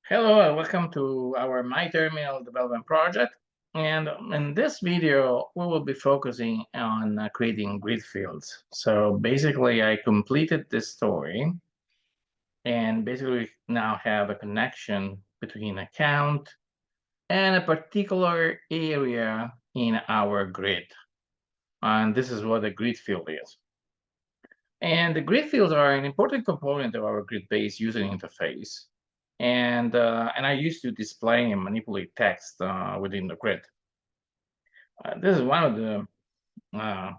Hello and welcome to our My Terminal development project. And in this video, we will be focusing on creating grid fields. So basically, I completed this story and basically we now have a connection between a count and a particular area in our grid. And this is what a grid field is. And the grid fields are an important component of our grid-based user interface. And I used to display and manipulate text within the grid. This is one of the uh,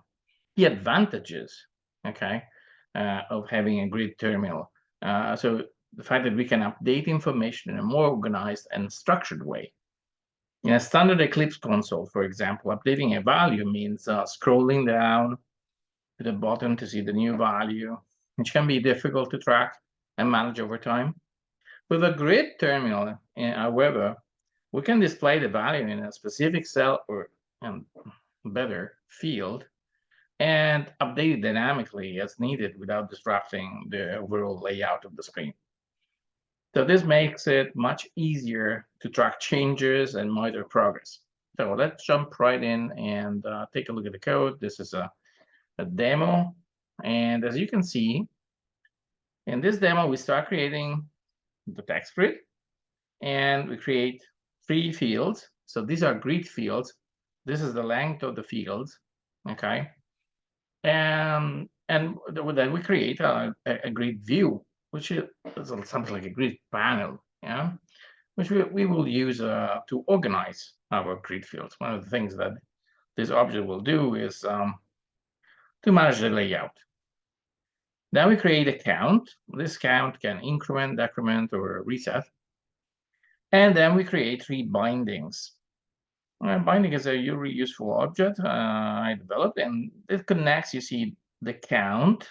key advantages, okay, of having a grid terminal. So the fact that we can update information in a more organized and structured way. In a standard Eclipse console, for example, updating a value means scrolling down to the bottom to see the new value, which can be difficult to track and manage over time. With a grid terminal, however, we can display the value in a specific cell or better field and update it dynamically as needed without disrupting the overall layout of the screen. So this makes it much easier to track changes and monitor progress. So let's jump right in and take a look at the code. This is a demo. And as you can see, in this demo, we start creating the text grid and we create 3 fields. So these are grid fields. This is the length of the fields, okay? And then we create a grid view, which is something like a grid panel, yeah, which we will use to organize our grid fields. One of the things that this object will do is to manage the layout. Then we create a count. This count can increment, decrement, or reset. And then we create 3 bindings. Binding is a really useful object I developed, and it connects, you see, the count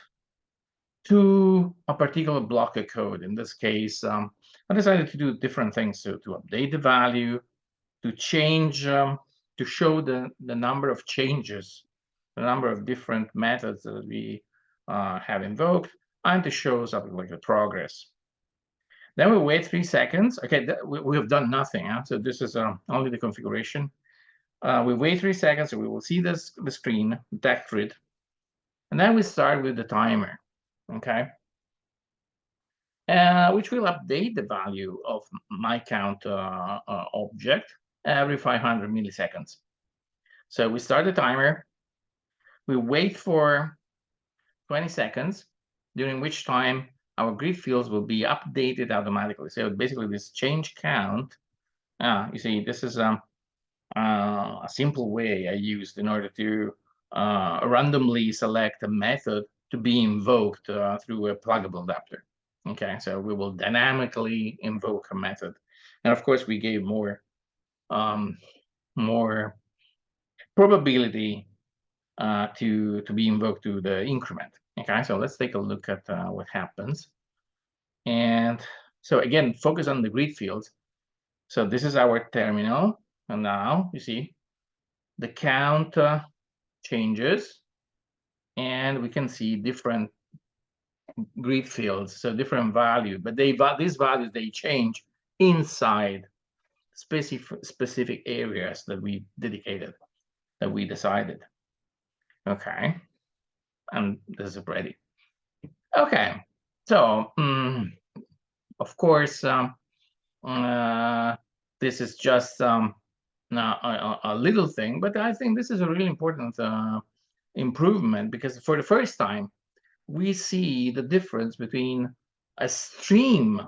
to a particular block of code. In this case, I decided to do different things to update the value, to change, to show the number of changes, the number of different methods that we have invoked, and to show something like the progress. Then we wait 3 seconds. Okay, we have done nothing. So this is only the configuration. We wait 3 seconds, so we will see the screen, the text grid. And then we start with the timer, okay? Which will update the value of my count object every 500 milliseconds. So we start the timer. We wait for 20 seconds, during which time our grid fields will be updated automatically. So basically this change count, you see, this is a simple way I used in order to randomly select a method to be invoked through a pluggable adapter. Okay, so we will dynamically invoke a method. And of course, we gave more probability to be invoked to the increment. Okay, so let's take a look at what happens. And so again, focus on the grid fields. So this is our terminal. And now you see the count changes, and we can see different grid fields, so different value, but these values, they change inside specific areas that we dedicated, that we decided. Okay, and this is ready. Okay, so of course, this is just a little thing, but I think this is a really important improvement, because for the first time, we see the difference between a stream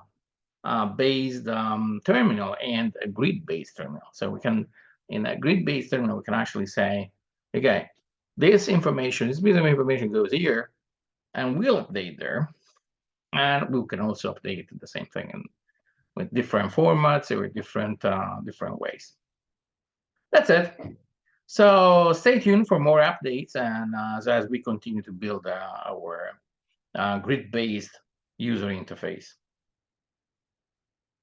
based terminal and a grid-based terminal. So we can, in a grid-based terminal, we can actually say, okay, this information, this piece of information goes here, and we'll update there. And we can also update the same thing with different formats or different ways. That's it. So stay tuned for more updates, and as we continue to build our grid-based user interface.